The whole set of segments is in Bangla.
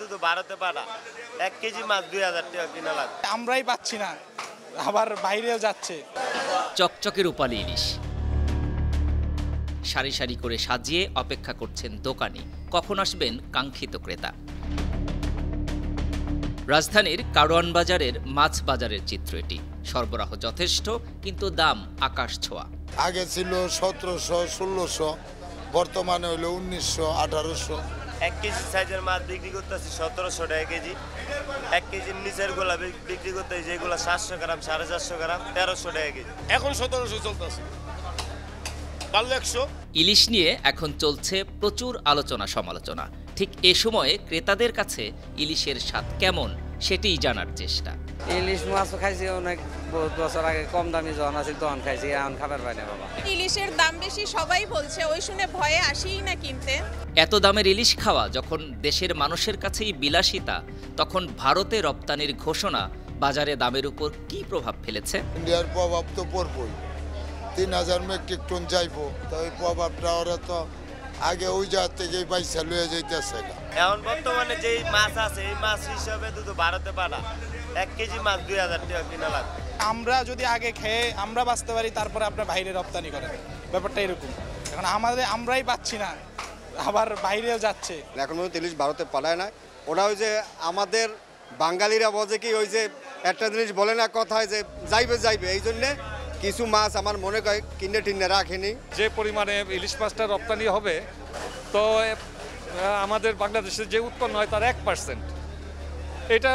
দুধ ভারতে পাঠা 1 কেজি মাছ 2000 টাকা কিনা লাগে। আমরাই পাচ্ছি না, আবার বাইরেও যাচ্ছে। চকচকে রূপালী ইলিশ সারি সারি করে সাজিয়ে অপেক্ষা করছেন দোকানি, কখন আসবেন কাঙ্ক্ষিত ক্রেতা। রাজধানীর কারওয়ান বাজারের মাছ বাজারের চিত্র এটি। সরবরাহ যথেষ্ট, কিন্তু দাম আকাশ ছোঁয়া। আগে ছিল 1700, 1600, বর্তমানে হলো 1900, 1800। 1 কেজি সাইজের মাছ বিক্রি করতেছি 1700 টাকা কেজি। 1 কেজির নিচের গুলা বিক্রি করতেছি যেগুলো 700 গ্রাম, 450 গ্রাম 1300 টাকা কেজি। এখন 1700 চলতেছে, পারলে 100। ইলিশ নিয়ে এখন চলছে প্রচুর আলোচনা সমালোচনা। ঠিক এ সময়ে ক্রেতাদের কাছে ইলিশের স্বাদ কেমন সেটিই জানার চেষ্টা। ইলিশ মাছ খাইছি অনেক, বহুত বছর আগে কম দামি যখন আছে তখন খাইছি, এখন খাবার পাই না বাবা। ইলিশের দাম বেশি সবাই বলছে, ওই শুনে ভয়ে আসিই না কিনতে। এত দামের ইলিশ খাওয়া যখন দেশের মানুষের কাছেই বিলাসিতা, তখন ভারতে রপ্তানির ঘোষণা বাজারে দামের উপর কি প্রভাব ফেলেছে? ইন্ডিয়ার প্রভাব তো পড়বই। 3000 মেট্রিক টন যাইবো, তো ওই প্রভাবটা ওরা তো আগে ওই জায়গা থেকেই পয়সা লয়ে যাইতেছে। এখন বর্তমানে যেই মাছ আছে এই মাছ হিসাবে দুধ ভারতে পাঠা 1 কেজি মাছ 2000 টাকা কিনা লাগে। আমরা যদি আগে খেয়ে আমরা বাঁচতে পারি, তারপরে আপনার বাইরে রপ্তানি করেন, ব্যাপারটা এরকম। এখন আমরাই পাচ্ছি না, আবার বাইরেও যাচ্ছে। এখন পর্যন্ত ইলিশ ভারতে পাঠায় না। ওরা ওই যে আমাদের বাঙালিরা বোঝে কি, ওই যে একটা জিনিস বলে না কথায় যে যাইবে, এই জন্যে কিছু মাছ আমার মনে হয় কিনে টিনে রাখেনি। যে পরিমাণে ইলিশ মাছটা রপ্তানি হবে, তো আমাদের বাংলাদেশে যে উৎপন্ন হয় তার 1%, এটা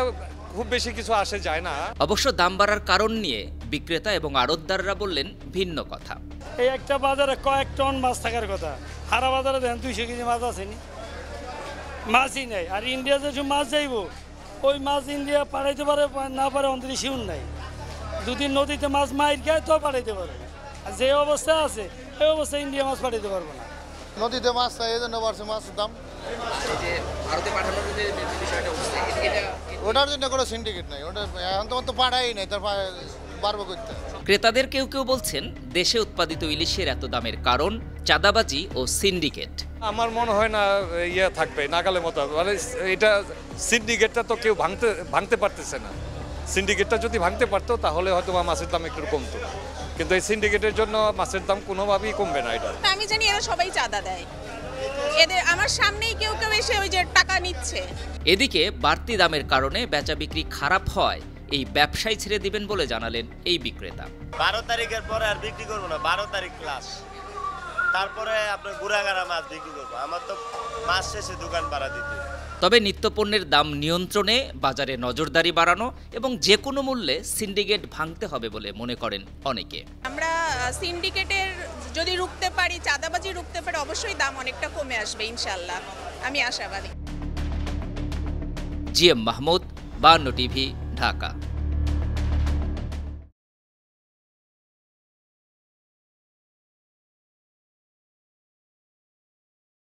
খুব বেশি কিছু আসে যায় না। অবশ্য দাম বাড়ার কারণ নিয়ে বিক্রেতা এবং আড়তদাররা বললেন ভিন্ন কথা। এই একটা বাজারে কয়েক টন মাছ থাকার কথা, সারা বাজারে দেখেন 200 কেজি মাছ আসেনি, মাছই নেই। আর ইন্ডিয়া যে মাছ যাইব, ওই মাছ ইন্ডিয়া পাঠাইতে পারে না পারে অন্তরি শিউন নাই। দুদিন নদীতে মাছ মাইর খায় তো পাঠাইতে পারে, আর যে অবস্থা আছে এই অবস্থায় ইন্ডিয়া মাছ পাঠাইতে পারবো না। নদীতে মাছ চাই, এই জন্য বাড়ছে মাছের দাম। ওটার জন্য কোনো সিন্ডিকেট নাই, ওটা এখন তো পাঠাই নাই, তার পারবো করতে। ক্রেতাদের কেউ কেউ বলছেন দেশে উৎপাদিত ইলিশের এত দামের কারণ চাঁদাবাজি ও সিন্ডিকেট। আমার মনে হয় না ইয়ে থাকবে নাগালের মতো, মানে এটা সিন্ডিকেটটা তো কেউ ভাঙতে পারতেছে না। সিন্ডিকেটটা যদি ভাঙতে পারতো তাহলে হয়তো মাছের দাম একটু কমতো, কিন্তু এই সিন্ডিকেটের জন্য মাছের দাম কোনোভাবেই কমবে না। এটা আমি জানি এরা সবাই চাঁদা দেয়, এদের আমার সামনেই কেউ কেউ এসে ওই যে টাকা নিচ্ছে। এদিকে বাড়তি দামের কারণে বেচা বিক্রি খারাপ হয় এই ব্যবসায়ী ছেড়ে দিবেন বলে জানালেন এই বিক্রেতা। 12 তারিখের পরে আর বিক্রি করবো না, 12 তারিখ ক্লাস, তারপরে আপনার গুড়াগাড়া মাছ বিক্রি করবো। আমার তো মাস শেষে দোকান ভাড়া দিতে। তবে নিত্যপণ্যের দাম নিয়ন্ত্রণে বাজারে নজরদারি বাড়ানো এবং যে কোনো মূল্যে সিন্ডিকেট ভাঙতে হবে বলে মনে করেন অনেকে। আমরা সিন্ডিকেটের যদি রুখতে পারি, চাঁদাবাজি রুখতে পারি, অবশ্যই দাম অনেকটা কমে আসবে ইনশাআল্লাহ, আমি আশাবাদী। GM Mahmud, 52 TV, Dhaka.